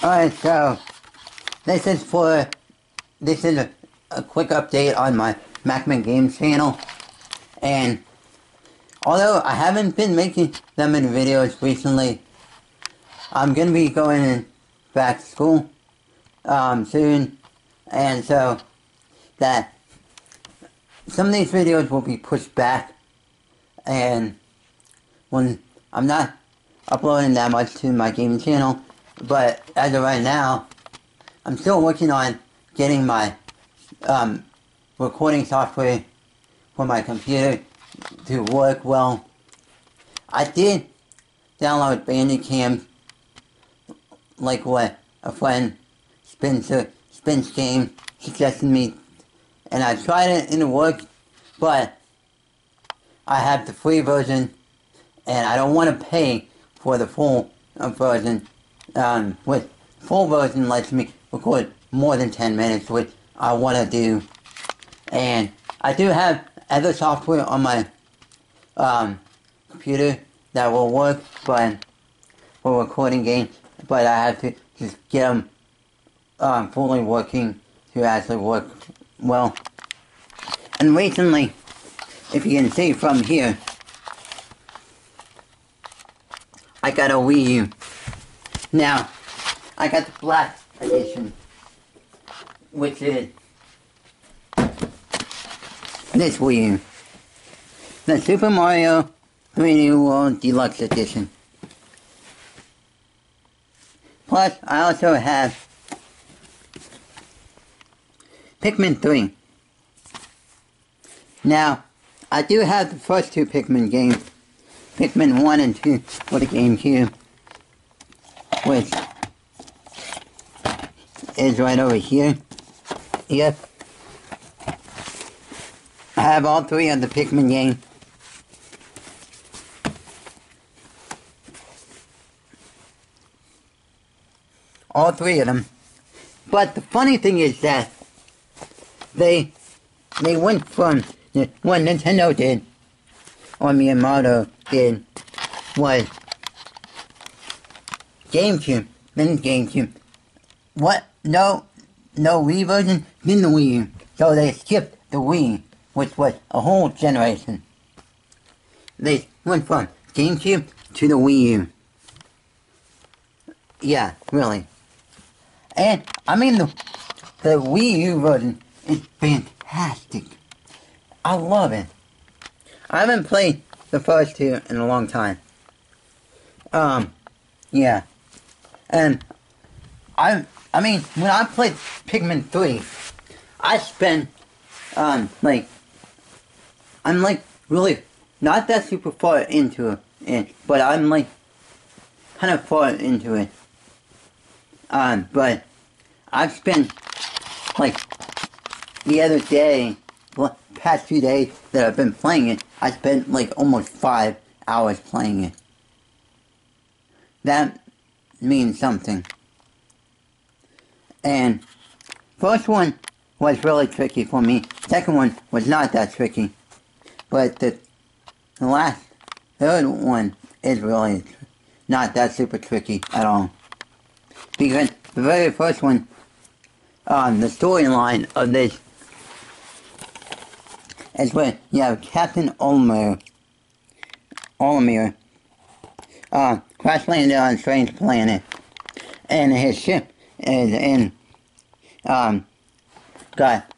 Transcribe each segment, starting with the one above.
Alright, so this is a quick update on my Macman Games channel. And although I haven't been making that many videos recently, I'm gonna be going back to school soon, and so that some of these videos will be pushed back, and when I'm not uploading that much to my gaming channel, but as of right now, I'm still working on getting my recording software for my computer to work well. I did download Bandicam, like what a friend Spins Game suggested me, and I tried it and it worked, but I have the free version, and I don't want to pay for the full version. With full version lets me record more than 10 minutes, which I want to do. And I do have other software on my computer that will work, but for recording games, but I have to just get them fully working to actually work well. And recently, if you can see from here, I got a Wii U. Now, I got the black edition, which is this Wii U. The Super Mario 3D World Deluxe Edition. Plus, I also have Pikmin 3. Now, I do have the first two Pikmin games, Pikmin 1 and 2 for the GameCube, which is right over here. Yep. I have all three of the Pikmin games. All three of them. But the funny thing is that they went from what Nintendo did, or Miyamoto did, was GameCube, then GameCube. What? No Wii version, then the Wii U. So they skipped the Wii, which was a whole generation. They went from GameCube to the Wii U. Yeah, really. And, I mean, the Wii U version is fantastic. I love it. I haven't played the first two in a long time. Yeah. And, I mean, when I played Pikmin 3, I spent, I'm really not that super far into it, but I'm, kind of far into it. But I've spent, the other day, past 2 days that I've been playing it, I spent, almost 5 hours playing it. That means something. And first one was really tricky for me. Second one was not that tricky. But the third one is really not that super tricky at all. Because the very first one, the storyline of this is where you have Captain Olimar, crash landed on a strange planet, and his ship is got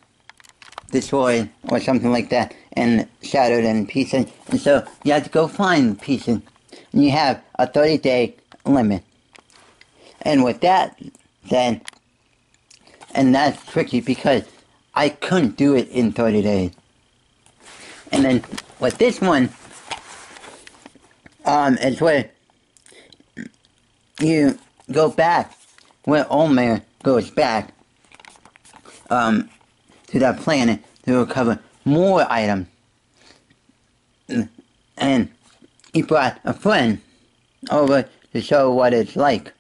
destroyed or something like that, and shattered in pieces, and so you have to go find the pieces, and you have a 30-day limit. And with that said, and that's tricky because I couldn't do it in 30 days. And then with this one, it's where you go back, where Olimar goes back, to that planet to recover more items. And he brought a friend over to show what it's like.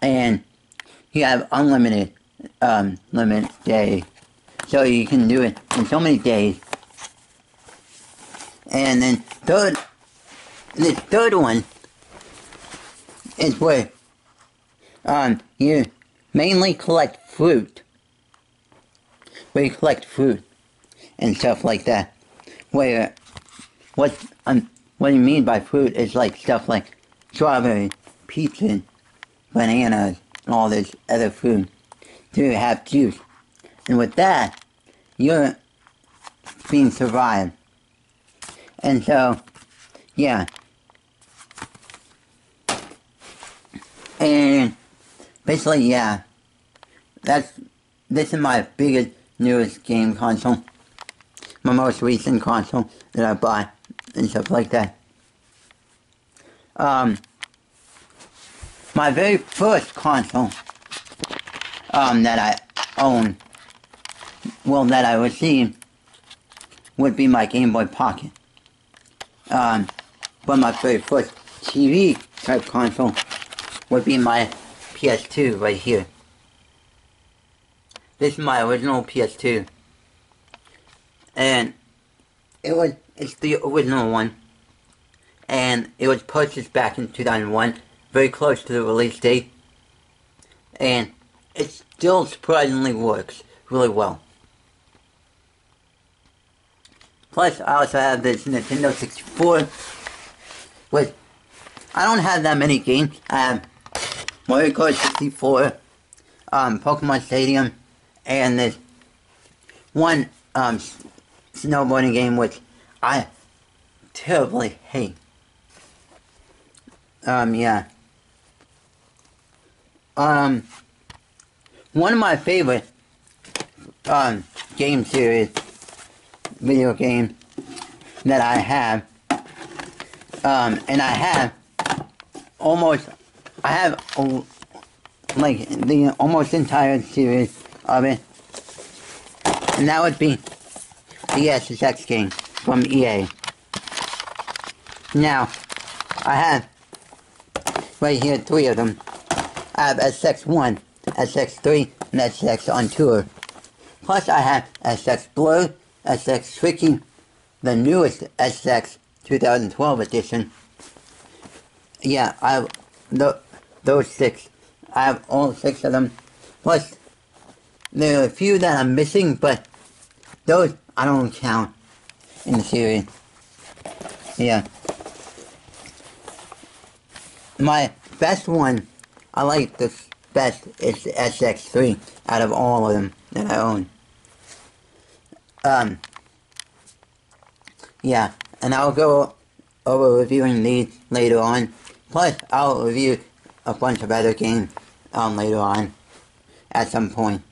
And you have unlimited limit days, so you can do it in so many days. And then this third one is where You mainly collect fruit. We collect fruit and stuff like that. Where what you mean by fruit is like stuff like strawberry, peaches, bananas, and all this other fruit to have juice. And with that, you're being survived. And so, yeah. And basically, yeah. This is my biggest, newest game console. My most recent console that I bought and stuff like that. My very first console that I owned, well, that I received, would be my Game Boy Pocket. But my very first TV type console would be my PS2 right here. This is my original PS2. And it's the original one. And it was purchased back in 2001, very close to the release date. And it still surprisingly works really well. Plus, I also have this Nintendo 64, which I don't have that many games. I have Mario Kart 64, Pokemon Stadium, and this one snowboarding game which I terribly hate. Yeah. One of my favorite game series, video game that I have, and I have like the almost entire series of it, and that would be the SSX game from EA. Now, I have right here 3 of them. I have SX1, SX3, and SX on Tour. Plus I have SX Blue, SX Tricky, the newest SX 2012 edition. Yeah, I have those 6. I have all 6 of them. Plus, there are a few that I'm missing, but those I don't count in the series. Yeah. My best one, I like the best, is the SX3 out of all of them that I own. Yeah, and I'll go over reviewing these later on. Plus, I'll review a bunch of other games later on at some point.